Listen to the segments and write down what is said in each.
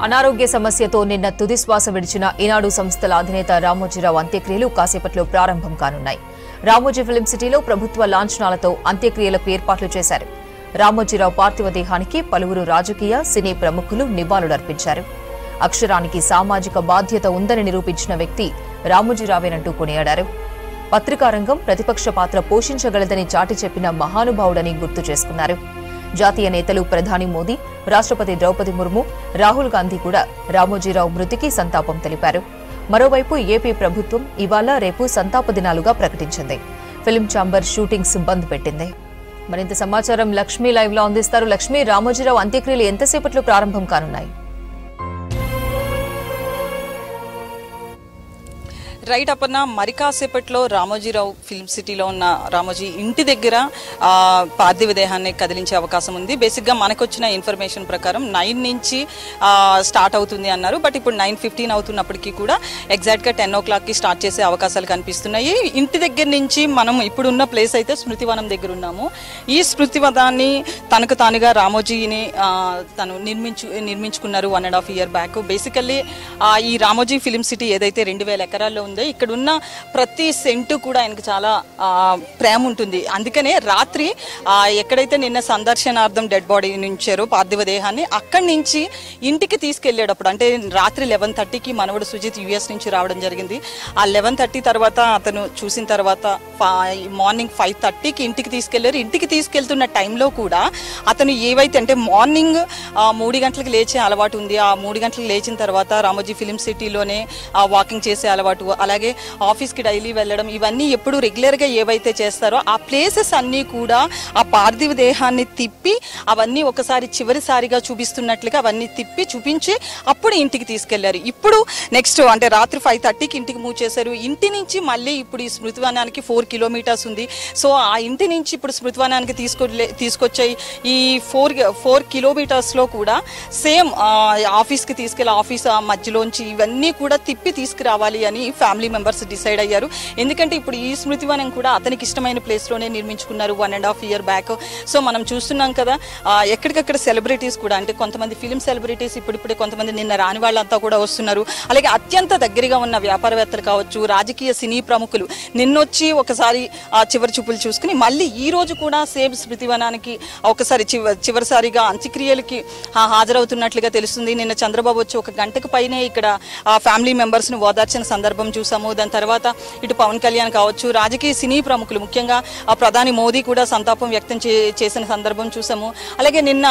అనారోగ్య సమస్యతో నిన్న తుది శ్వాస విడిచిన ఈనాడు సంస్థల అధినేత రామోజీరావు అంత్యక్రియలు కాసేపట్లో ప్రారంభం కానున్నాయి. రామోజీ ఫిల్మ్ సిటీలో ప్రభుత్వ లాంఛనాలతో అంత్యక్రియలకు ఏర్పాట్లు చేశారు. రామోజీరావు పార్థివ దేహానికి పలువురు రాజకీయ, సినీ ప్రముఖులు నివాళులర్పించారు. అక్షరానికి సామాజిక బాధ్యత ఉందని నిరూపించిన వ్యక్తి రామోజీరావేనంటూ కొనియాడారు. పత్రికా రంగం ప్రతిపక్ష పాత్ర పోషించగలదని చాటి చెప్పిన మహానుభావుడని గుర్తు చేసుకున్నారు. జాతీయ నేతలు ప్రధాని మోదీ, రాష్ట్రపతి ద్రౌపది ముర్ము, రాహుల్ గాంధీ కూడా రామోజీరావు మృతికి సంతాపం తెలిపారు. మరోవైపు ఏపీ ప్రభుత్వం ఇవాళ రేపు సంతాప దినాలుగా ప్రకటించింది. ఫిల్మ్ ఛాంబర్ షూటింగ్స్ బంద్ పెట్టింది. మరింత సమాచారం లక్ష్మీ లైవ్ లో అందిస్తారు. లక్ష్మీ, రామోజీరావు అంత్యక్రియలు ఎంతసేపట్లో ప్రారంభం కానున్నాయి? రైట్ అపర్ణ, మరి కాసేపట్లో రామోజీరావు ఫిల్మ్ సిటీలో ఉన్న రామోజీ ఇంటి దగ్గర పార్థివ దేహాన్ని కదిలించే అవకాశం ఉంది. బేసిక్గా మనకు వచ్చిన ఇన్ఫర్మేషన్ ప్రకారం 9 నుంచి స్టార్ట్ అవుతుంది అన్నారు. బట్ ఇప్పుడు 9:15 అవుతున్నప్పటికీ కూడా ఎగ్జాక్ట్గా 10 o'clockకి స్టార్ట్ చేసే అవకాశాలు కనిపిస్తున్నాయి. ఇంటి దగ్గర నుంచి మనం ఇప్పుడున్న ప్లేస్ అయితే స్మృతివనం దగ్గర ఉన్నాము. ఈ స్మృతివనాన్ని తనకు తానుగా రామోజీని తను నిర్మించుకున్నారు 1.5 year బ్యాక్. బేసికల్లీ ఈ రామోజీ ఫిల్మ్ సిటీ ఏదైతే 2000 ఎకరాల్లో ఇక్కడ ఉన్న ప్రతి సెంటు కూడా ఆయనకు చాలా ప్రేమ ఉంటుంది. అందుకనే రాత్రి ఎక్కడైతే నిన్న సందర్శనార్థం డెడ్ బాడీ నుంచారో పార్థివ దేహాన్ని, అక్కడి నుంచి ఇంటికి తీసుకెళ్లేటప్పుడు అంటే రాత్రి 11:30కి మనవడు సుజిత్ యుఎస్ నుంచి రావడం జరిగింది. ఆ 11:30 తర్వాత అతను చూసిన తర్వాత మార్నింగ్ 5:30కి ఇంటికి తీసుకెళ్లారు. ఇంటికి తీసుకెళ్తున్న టైంలో కూడా అతను ఏవైతే అంటే మార్నింగ్ 3 గంటలకు లేచే అలవాటు ఉంది. ఆ 3 గంటలకు లేచిన తర్వాత రామోజీ ఫిల్మ్ సిటీలోనే వాకింగ్ చేసే అలవాటు, అలాగే ఆఫీస్కి డైలీ వెళ్ళడం, ఇవన్నీ ఎప్పుడు రెగ్యులర్గా ఏవైతే చేస్తారో ఆ ప్లేసెస్ అన్నీ కూడా ఆ పార్థివ దేహాన్ని తిప్పి అవన్నీ ఒకసారి చివరిసారిగా చూపిస్తున్నట్లుగా అవన్నీ తిప్పి చూపించి అప్పుడు ఇంటికి తీసుకెళ్లారు. ఇప్పుడు నెక్స్ట్ అంటే రాత్రి 5:30కి ఇంటికి మూవ్ చేశారు. ఇంటి నుంచి మళ్ళీ ఇప్పుడు ఈ స్మృతివనానికి 4 kilometers ఉంది. సో ఆ ఇంటి నుంచి ఇప్పుడు స్మృతివనానికి తీసుకొచ్చాయి. ఈ 4 kilometersలో కూడా సేమ్ ఆఫీస్కి తీసుకెళ్ళి ఆఫీస్ మధ్యలోంచి ఇవన్నీ కూడా తిప్పి తీసుకురావాలి అని ఫ్యామిలీ మెంబర్స్ డిసైడ్ అయ్యారు. ఎందుకంటే ఇప్పుడు ఈ స్మృతివనం కూడా అతనికి ఇష్టమైన ప్లేస్లోనే నిర్మించుకున్నారు 1.5 year బ్యాక్. సో మనం చూస్తున్నాం కదా, ఎక్కడికక్కడ సెలబ్రిటీస్ కూడా అంటే కొంతమంది ఫిలిం సెలబ్రిటీస్ ఇప్పుడిప్పుడే కొంతమంది నిన్న రాని వాళ్ళంతా కూడా వస్తున్నారు. అలాగే అత్యంత దగ్గరగా ఉన్న వ్యాపారవేత్తలు కావచ్చు, రాజకీయ సినీ ప్రముఖులు నిన్నొచ్చి ఒకసారి చివరి చూపులు చూసుకుని మళ్ళీ ఈ రోజు కూడా సేమ్ స్మృతివనానికి ఒకసారి చివరిసారిగా అంత్యక్రియలకి హాజరవుతున్నట్లుగా తెలుస్తుంది. నిన్న చంద్రబాబు వచ్చి 1 గంటకు పైనే ఇక్కడ ఫ్యామిలీ మెంబర్స్ను ఓదార్చిన సందర్భం చూసాము. దాని తర్వాత ఇటు పవన్ కళ్యాణ్ కావచ్చు, రాజకీయ సినీ ప్రముఖులు ముఖ్యంగా ప్రధాని మోదీ కూడా సంతాపం వ్యక్తం చేసిన సందర్భం చూసాము. అలాగే నిన్న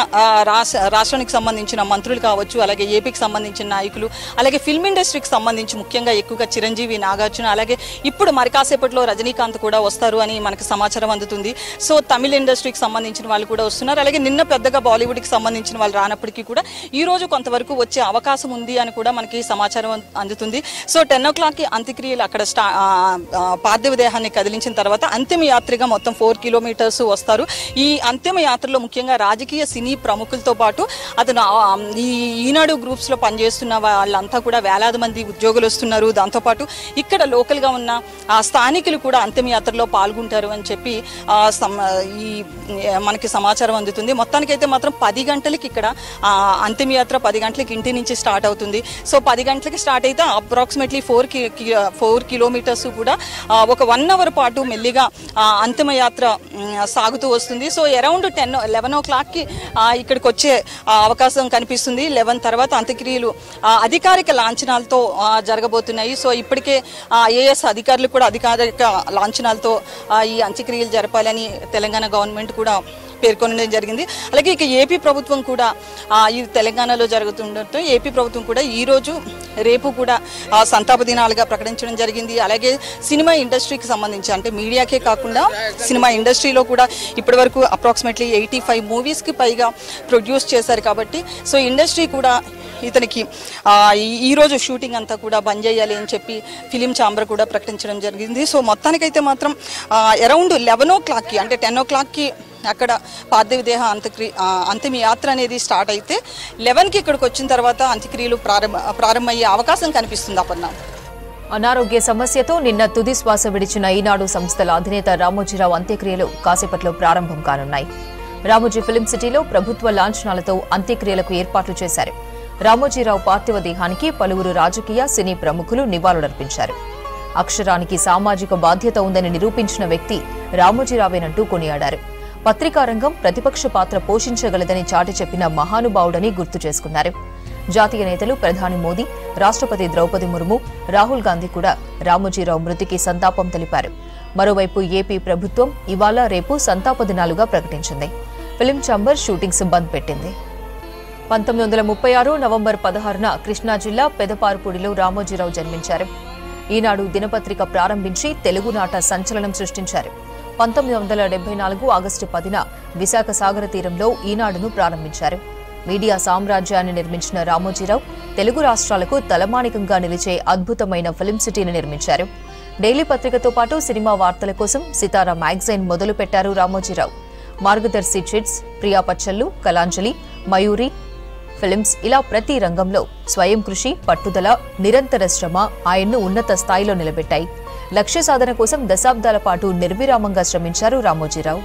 రాష్ట్రానికి సంబంధించిన మంత్రులు కావచ్చు, అలాగే ఏపీకి సంబంధించిన నాయకులు, అలాగే ఫిల్మ్ ఇండస్ట్రీకి సంబంధించి ముఖ్యంగా ఎక్కువగా చిరంజీవి, నాగార్జున, అలాగే ఇప్పుడు మరి కాసేపట్లో రజనీకాంత్ కూడా వస్తారు అని మనకు సమాచారం అందుతుంది. సో తమిళ ఇండస్ట్రీకి సంబంధించిన వాళ్ళు కూడా వస్తున్నారు. అలాగే నిన్న పెద్దగా బాలీవుడ్కి సంబంధించిన వాళ్ళు రానప్పటికీ కూడా ఈ రోజు కొంతవరకు వచ్చే అవకాశం ఉంది అని కూడా మనకి సమాచారం అందుతుంది. సో 10 o'clockకి అంత్యక్రియలు అక్కడ పార్థివ దేహాన్ని కదిలించిన తర్వాత అంతిమ యాత్రగా మొత్తం 4 kilometers వస్తారు. ఈ అంతిమ యాత్రలో ముఖ్యంగా రాజకీయ సినీ ప్రముఖులతో పాటు అతను ఈ ఈనాడు గ్రూప్స్ లో పనిచేస్తున్న వాళ్ళంతా కూడా వేలాది మంది ఉద్యోగులు వస్తున్నారు. దాంతోపాటు ఇక్కడ లోకల్ గా ఉన్న స్థానికులు కూడా అంతిమ యాత్రలో పాల్గొంటారు అని చెప్పి ఈ మనకి సమాచారం అందుతుంది. మొత్తానికైతే మాత్రం 10 గంటలకి ఇక్కడ అంతిమ యాత్ర 10 గంటలకి ఇంటి నుంచి స్టార్ట్ అవుతుంది. సో 10 గంటలకి స్టార్ట్ అయితే అప్రాక్సిమేట్లీ 4 kilometers కూడా ఒక 1 hour పాటు మెల్లిగా అంతిమ యాత్ర సాగుతూ వస్తుంది. సో అరౌండ్ 11 o'clockకి ఇక్కడికి వచ్చే అవకాశం కనిపిస్తుంది. 11 తర్వాత అంత్యక్రియలు అధికారిక లాంఛనాలతో జరగబోతున్నాయి. సో ఇప్పటికే ఐఏఎస్ అధికారులు కూడా అధికారిక లాంఛనాలతో ఈ అంత్యక్రియలు జరపాలని తెలంగాణ గవర్నమెంట్ కూడా పేర్కొనడం జరిగింది. అలాగే ఇక ఏపీ ప్రభుత్వం కూడా ఈ తెలంగాణలో జరుగుతుండటంతో ఏపీ ప్రభుత్వం కూడా ఈ రోజు రేపు కూడా సంతాప దినాలుగా ప్రకటించడం జరిగింది. అలాగే సినిమా ఇండస్ట్రీకి సంబంధించి అంటే మీడియాకే కాకుండా సినిమా ఇండస్ట్రీలో కూడా ఇప్పటి వరకు అప్రాక్సిమేట్లీ 85 మూవీస్కి పైగా ప్రొడ్యూస్ చేశారు. కాబట్టి సో ఇండస్ట్రీ కూడా ఇతనికి ఈరోజు షూటింగ్ అంతా కూడా బంద్ చేయాలి అని చెప్పి ఫిలిం ఛాంబర్ కూడా ప్రకటించడం జరిగింది. సో మొత్తానికైతే మాత్రం అరౌండ్ 11 o'clockకి అంటే 10 o'clockకి అక్కడ పార్థివ దేహ అంతిమ యాత్ర అనేది స్టార్ట్ అయితే 11కి ఇక్కడికి వచ్చిన తర్వాత అంత్యక్రియలు ప్రారంభమయ్యే అవకాశం కనిపిస్తుంది. అపర్ణ, అనారోగ్య సమస్యతో నిన్న తుది శ్వాస విడిచిన ఈనాడు సంస్థల అధినేత రామోజీరావు అంత్యక్రియలు కాసేపట్లో ప్రారంభం కానున్నాయి. రామోజీ ఫిల్మ్ సిటీలో ప్రభుత్వ లాంఛనాలతో అంత్యక్రియలకు ఏర్పాట్లు చేశారు. రామోజీరావు పార్థివ దేహానికి పలువురు రాజకీయ సినీ ప్రముఖులు నివాళులర్పించారు. అక్షరానికి సామాజిక బాధ్యత ఉందని నిరూపించిన వ్యక్తి రామోజీరావేనంటూ కొనియాడారు. పత్రికా రంగం ప్రతిపక్ష పాత్ర పోషించగలదని చాటి చెప్పిన మహానుభావుడని గుర్తు చేసుకున్నారు. జాతీయ నేతలు ప్రధాని మోదీ, రాష్ట్రపతి ద్రౌపది ముర్ము, రాహుల్ గాంధీ కూడా రామోజీరావు మృతికి సంతాపం తెలిపారు. మరోవైపు ఏపీ ప్రభుత్వం ఇవాళ రేపు సంతాప దినాలుగా ప్రకటించింది. ఫిలిం ఛాంబర్ షూటింగ్స్ బంద్ పెట్టింది. 1936 నవంబర్ 16న కృష్ణా జిల్లా పెదపారుపూడిలో రామోజీరావు జన్మించారు. ఈనాడు దినపత్రిక ప్రారంభించి తెలుగునాట సంచలనం సృష్టించారు. 1974 ఆగస్టు 10న విశాఖ సాగర తీరంలో ఈనాడును ప్రారంభించారు. మీడియా సామ్రాజ్యాన్ని నిర్మించిన రామోజీరావు తెలుగు రాష్ట్రాలకు తలమానికంగా నిలిచే అద్భుతమైన ఫిలిం సిటీని నిర్మించారు. డైలీ పత్రికతో పాటు సినిమా వార్తల కోసం సితారా మ్యాగజైన్ మొదలుపెట్టారు రామోజీరావు. మార్గదర్శి చిట్స్, ప్రియా పచ్చళ్ళు, కలాంజలి, మయూరి ఫిలిమ్స్ ఇలా ప్రతి రంగంలో స్వయం కృషి, పట్టుదల, నిరంతర శ్రమ ఆయన్ను ఉన్నత స్థాయిలో నిలబెట్టాయి. లక్ష్య సాధన కోసం దశాబ్దాల పాటు నిర్విరామంగా శ్రమించారు రామోజీరావు.